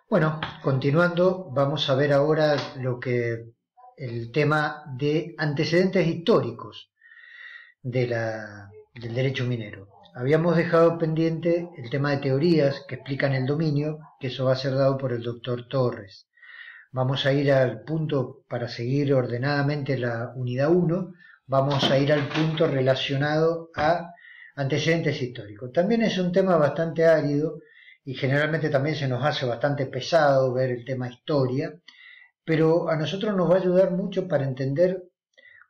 Bueno, continuando, vamos a ver ahora el tema de antecedentes históricos del derecho minero. Habíamos dejado pendiente el tema de teorías que explican el dominio, que eso va a ser dado por el doctor Torres. Vamos a ir al punto, para seguir ordenadamente la unidad 1, vamos a ir al punto relacionado a antecedentes históricos. También es un tema bastante árido y generalmente también se nos hace bastante pesado ver el tema historia, pero a nosotros nos va a ayudar mucho para entender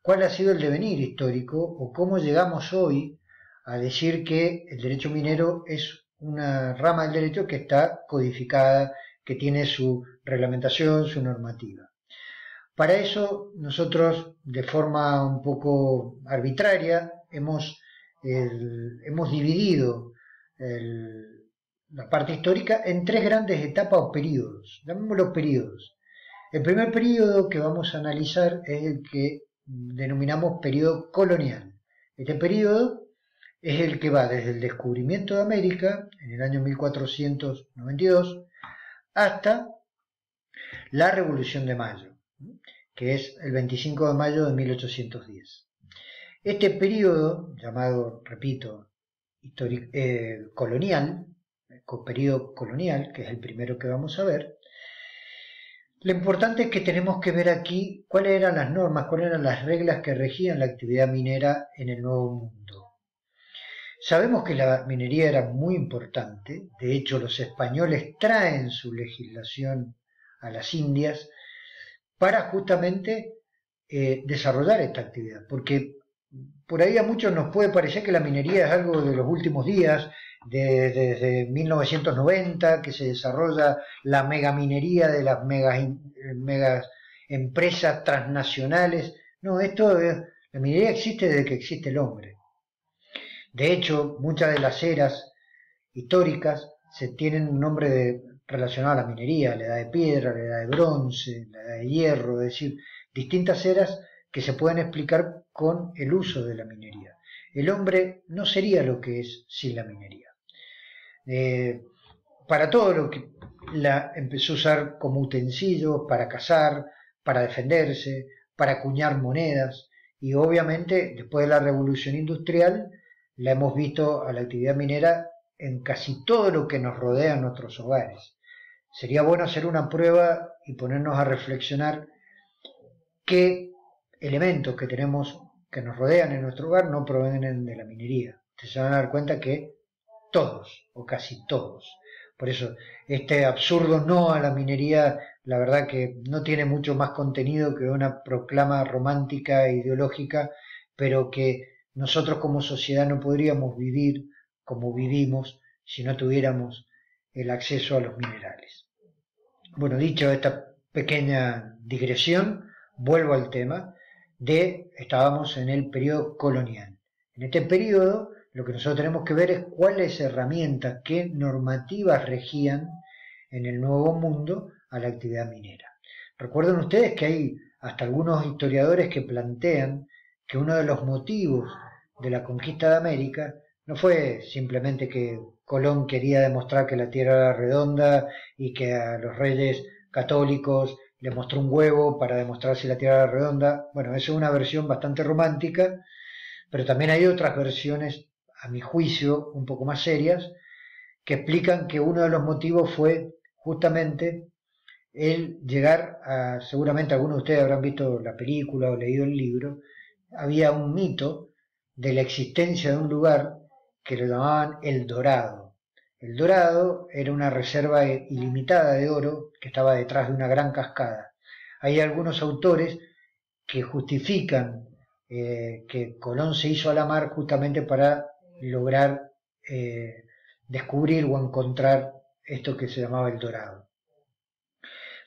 cuál ha sido el devenir histórico o cómo llegamos hoy a decir que el derecho minero es una rama del derecho que está codificada, que tiene su reglamentación, su normativa. Para eso nosotros, de forma un poco arbitraria, hemos dividido la parte histórica en tres grandes etapas o periodos. Llamémoslos periodos. El primer periodo que vamos a analizar es el que denominamos periodo colonial. Este periodo es el que va desde el descubrimiento de América en el año 1492 hasta la Revolución de Mayo, que es el 25 de mayo de 1810. Este periodo, llamado, repito, colonial, periodo colonial, que es el primero que vamos a ver, lo importante es que tenemos que ver aquí cuáles eran las normas, cuáles eran las reglas que regían la actividad minera en el Nuevo Mundo. Sabemos que la minería era muy importante, de hecho los españoles traen su legislación a las Indias para justamente desarrollar esta actividad, porque por ahí a muchos nos puede parecer que la minería es algo de los últimos días, desde 1990, que se desarrolla la megaminería de las megas empresas transnacionales. No, la minería existe desde que existe el hombre. De hecho, muchas de las eras históricas se tienen un nombre relacionado a la minería, la edad de piedra, la edad de bronce, la edad de hierro, es decir, distintas eras que se pueden explicar con el uso de la minería. El hombre no sería lo que es sin la minería. Para todo lo que la empezó a usar como utensilio, para cazar, para defenderse, para acuñar monedas, y obviamente después de la revolución industrial la hemos visto a la actividad minera en casi todo lo que nos rodea en nuestros hogares. Sería bueno hacer una prueba y ponernos a reflexionar qué elementos que tenemos que nos rodean en nuestro hogar no provienen de la minería. Ustedes se van a dar cuenta que todos, o casi todos. Por eso, este absurdo no a la minería, la verdad que no tiene mucho más contenido que una proclama romántica e ideológica, pero que nosotros como sociedad no podríamos vivir como vivimos si no tuviéramos el acceso a los minerales. Bueno, dicho esta pequeña digresión, vuelvo al tema estábamos en el periodo colonial. En este periodo lo que nosotros tenemos que ver es cuáles herramientas, qué normativas regían en el Nuevo Mundo a la actividad minera. Recuerden ustedes que hay hasta algunos historiadores que plantean que uno de los motivos de la conquista de América no fue simplemente que Colón quería demostrar que la Tierra era redonda y que a los reyes católicos le mostró un huevo para demostrar si la Tierra era redonda. Bueno, esa es una versión bastante romántica, pero también hay otras versiones, a mi juicio, un poco más serias, que explican que uno de los motivos fue justamente el llegar a, seguramente algunos de ustedes habrán visto la película o leído el libro, había un mito de la existencia de un lugar que lo llamaban El Dorado. El Dorado era una reserva ilimitada de oro que estaba detrás de una gran cascada. Hay algunos autores que justifican que Colón se hizo a la mar justamente para lograr descubrir o encontrar esto que se llamaba El Dorado.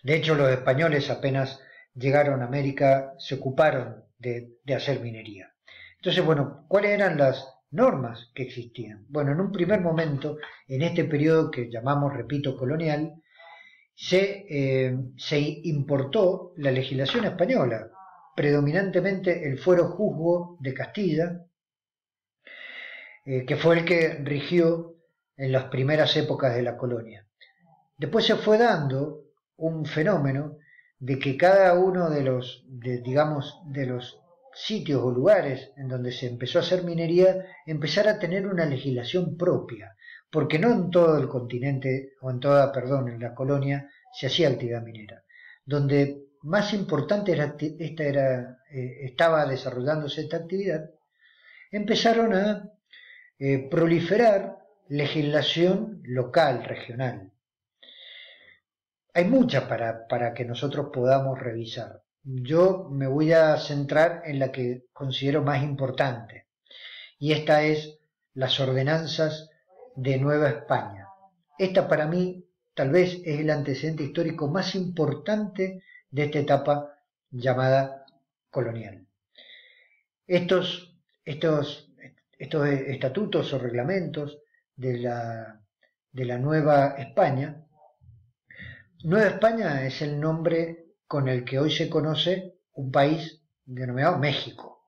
De hecho, los españoles apenas llegaron a América se ocuparon de hacer minería. Entonces, bueno, ¿cuáles eran las normas que existían? Bueno, en un primer momento, en este periodo que llamamos, repito, colonial, se importó la legislación española, predominantemente el fuero juzgo de Castilla, que fue el que rigió en las primeras épocas de la colonia. Después se fue dando un fenómeno de que cada uno de los, digamos, de los sitios o lugares en donde se empezó a hacer minería empezara a tener una legislación propia, porque no en todo el continente, o en toda, perdón, en la colonia se hacía actividad minera. Donde más importante estaba desarrollándose esta actividad, empezaron a proliferar legislación local, regional. Hay muchas para que nosotros podamos revisar. Yo me voy a centrar en la que considero más importante, y esta es las ordenanzas de Nueva España. Esta para mí tal vez es el antecedente histórico más importante de esta etapa llamada colonial. Estos estatutos o reglamentos de la Nueva España. Nueva España es el nombre con el que hoy se conoce un país denominado México.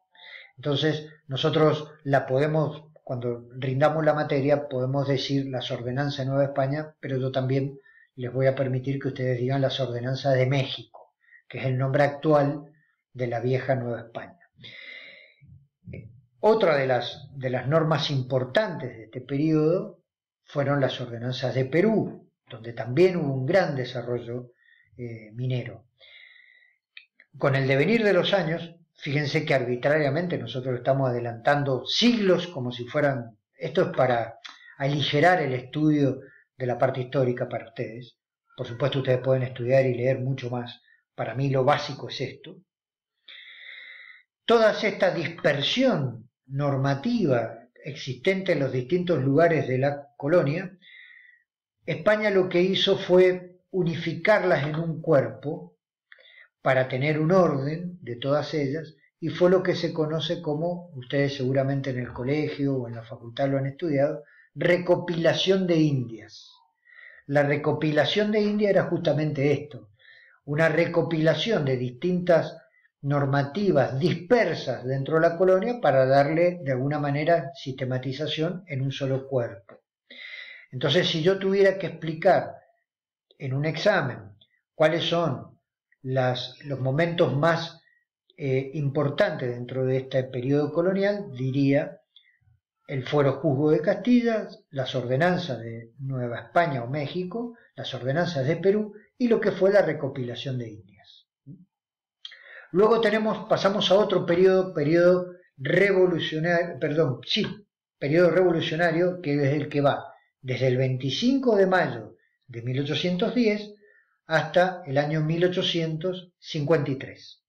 Entonces, nosotros la podemos, cuando rindamos la materia, podemos decir las ordenanzas de Nueva España, pero yo también les voy a permitir que ustedes digan las ordenanzas de México, que es el nombre actual de la vieja Nueva España. Otra de las normas importantes de este periodo fueron las ordenanzas de Perú, donde también hubo un gran desarrollo minero. Con el devenir de los años, fíjense que arbitrariamente nosotros estamos adelantando siglos como si fueran... Esto es para aligerar el estudio de la parte histórica para ustedes. Por supuesto ustedes pueden estudiar y leer mucho más. Para mí lo básico es esto. Toda esta dispersión normativa existente en los distintos lugares de la colonia, España lo que hizo fue unificarlas en un cuerpo para tener un orden de todas ellas, y fue lo que se conoce como, ustedes seguramente en el colegio o en la facultad lo han estudiado, recopilación de Indias. La recopilación de Indias era justamente esto, una recopilación de distintas normativas dispersas dentro de la colonia para darle de alguna manera sistematización en un solo cuerpo. Entonces, si yo tuviera que explicar en un examen cuáles son los momentos más importantes dentro de este periodo colonial, diría el Fuero Juzgo de Castilla, las ordenanzas de Nueva España o México, las ordenanzas de Perú y lo que fue la recopilación de Indias. Luego pasamos a otro periodo revolucionario, periodo revolucionario, que es el que va desde el 25 de mayo de 1810 hasta el año 1853.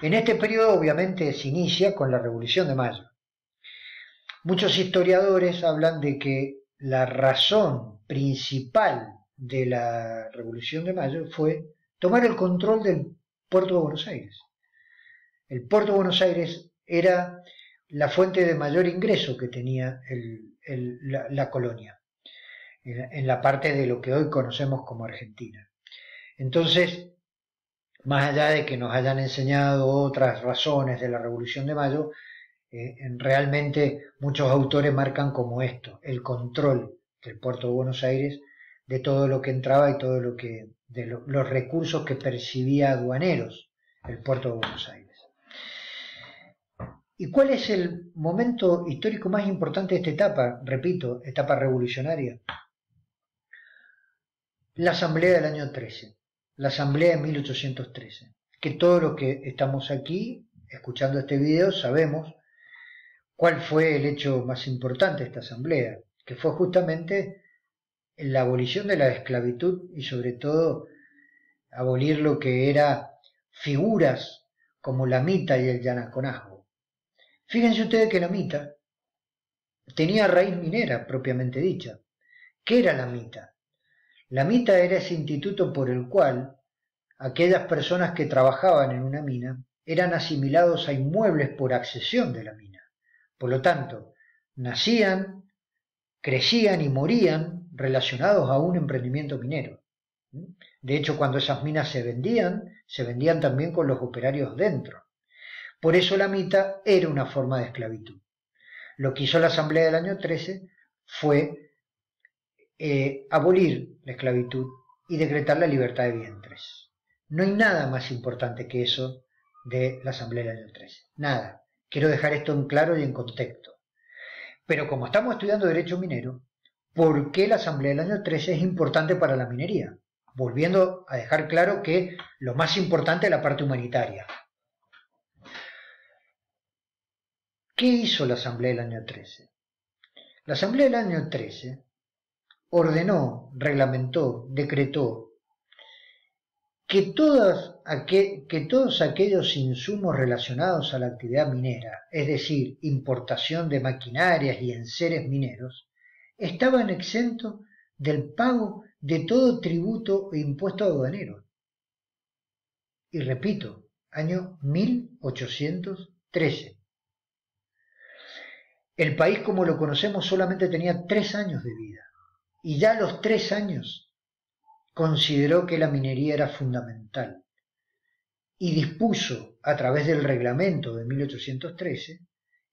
En este periodo obviamente se inicia con la Revolución de Mayo. Muchos historiadores hablan de que la razón principal de la Revolución de Mayo fue tomar el control del puerto de Buenos Aires. El puerto de Buenos Aires era la fuente de mayor ingreso que tenía la colonia, en la parte de lo que hoy conocemos como Argentina. Entonces, más allá de que nos hayan enseñado otras razones de la Revolución de Mayo, realmente muchos autores marcan como esto, el control del puerto de Buenos Aires, de todo lo que entraba y todo lo que, los recursos que percibía aduaneros el puerto de Buenos Aires. ¿Y cuál es el momento histórico más importante de esta etapa? Repito, etapa revolucionaria. La Asamblea del año 13, la Asamblea de 1813, que todos los que estamos aquí escuchando este video sabemos cuál fue el hecho más importante de esta Asamblea, que fue justamente la abolición de la esclavitud y sobre todo abolir lo que era figuras como la mita y el yanaconazgo. Fíjense ustedes que la mita tenía raíz minera propiamente dicha. ¿Qué era la mita? La mita era ese instituto por el cual aquellas personas que trabajaban en una mina eran asimilados a inmuebles por accesión de la mina. Por lo tanto, nacían, crecían y morían relacionados a un emprendimiento minero. De hecho, cuando esas minas se vendían también con los operarios dentro. Por eso la mita era una forma de esclavitud. Lo que hizo la Asamblea del año 13 fue abolir la esclavitud y decretar la libertad de vientres. No hay nada más importante que eso de la Asamblea del año 13. Nada. Quiero dejar esto en claro y en contexto. Pero como estamos estudiando derecho minero, ¿por qué la Asamblea del año 13 es importante para la minería? Volviendo a dejar claro que lo más importante es la parte humanitaria. ¿Qué hizo la Asamblea del año 13? La Asamblea del año 13 ordenó, reglamentó, decretó que todos aquellos insumos relacionados a la actividad minera, es decir, importación de maquinarias y enseres mineros, estaban exentos del pago de todo tributo e impuesto aduanero. Y repito, año 1813. El país como lo conocemos solamente tenía 3 años de vida, y ya a los 3 años consideró que la minería era fundamental y dispuso, a través del reglamento de 1813,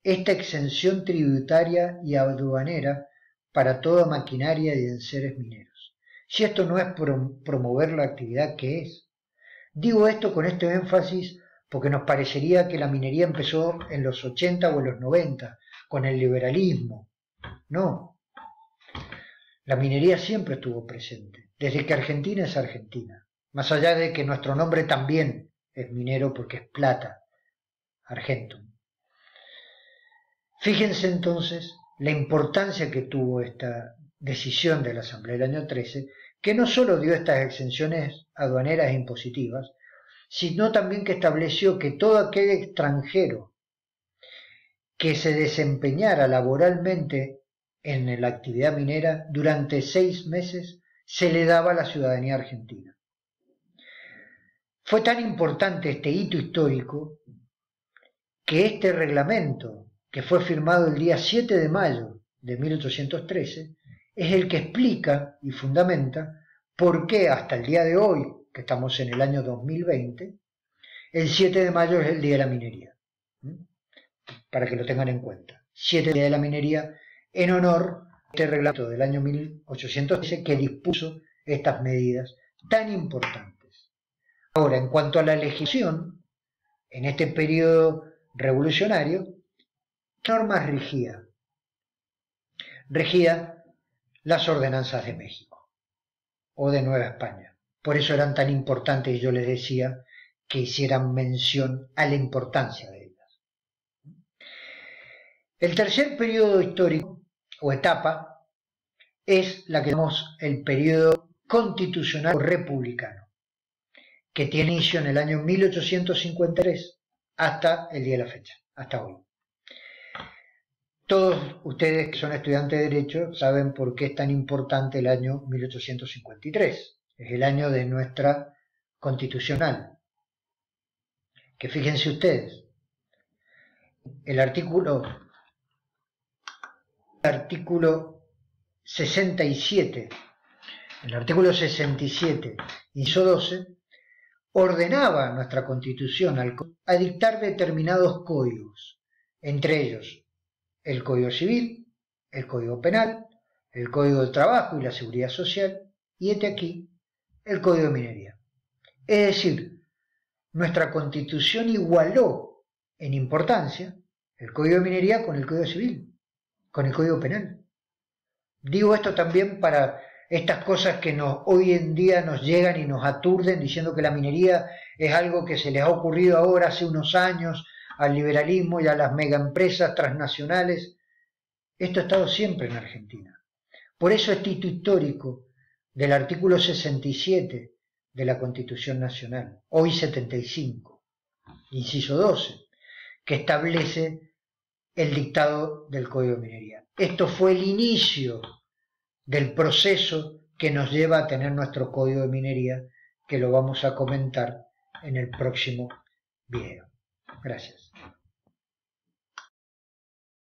esta exención tributaria y aduanera para toda maquinaria y enseres mineros. Si esto no es promover la actividad, ¿qué es? Digo esto con este énfasis porque nos parecería que la minería empezó en los 80 o en los 90, con el liberalismo. No. La minería siempre estuvo presente, desde que Argentina es Argentina, más allá de que nuestro nombre también es minero porque es plata, Argentum. Fíjense entonces la importancia que tuvo esta decisión de la Asamblea del año 13, que no solo dio estas exenciones aduaneras e impositivas, sino también que estableció que todo aquel extranjero que se desempeñara laboralmente en la actividad minera durante 6 meses se le daba la ciudadanía argentina. Fue tan importante este hito histórico que este reglamento, que fue firmado el día 7 de mayo de 1813, es el que explica y fundamenta por qué hasta el día de hoy, que estamos en el año 2020, el 7 de mayo es el Día de la Minería. Para que lo tengan en cuenta. 7 Día de la Minería en honor a este reglamento del año 1813 que dispuso estas medidas tan importantes. Ahora, en cuanto a la legislación, en este periodo revolucionario, ¿qué normas regía? Regía las ordenanzas de México o de Nueva España. Por eso eran tan importantes, y yo les decía que hicieran mención a la importancia de ellas. El tercer periodo histórico o etapa es la que llamamos el periodo constitucional o republicano, que tiene inicio en el año 1853 hasta el día de la fecha, hasta hoy. Todos ustedes que son estudiantes de Derecho saben por qué es tan importante el año 1853. Es el año de nuestra constitucional. Que fíjense ustedes, el artículo 67, inciso 12, ordenaba a nuestra Constitución a dictar determinados códigos, entre ellos el Código Civil, el Código Penal, el Código del Trabajo y la Seguridad Social, y este aquí, el Código de Minería. Es decir, nuestra Constitución igualó en importancia el Código de Minería con el Código Civil, con el Código Penal. Digo esto también para estas cosas que hoy en día nos llegan y nos aturden diciendo que la minería es algo que se les ha ocurrido ahora hace unos años al liberalismo y a las megaempresas transnacionales. Esto ha estado siempre en Argentina. Por eso este hito histórico del artículo 67 de la Constitución Nacional, hoy 75, inciso 12, que establece el dictado del Código de Minería. Esto fue el inicio del proceso que nos lleva a tener nuestro Código de Minería, que lo vamos a comentar en el próximo video. Gracias.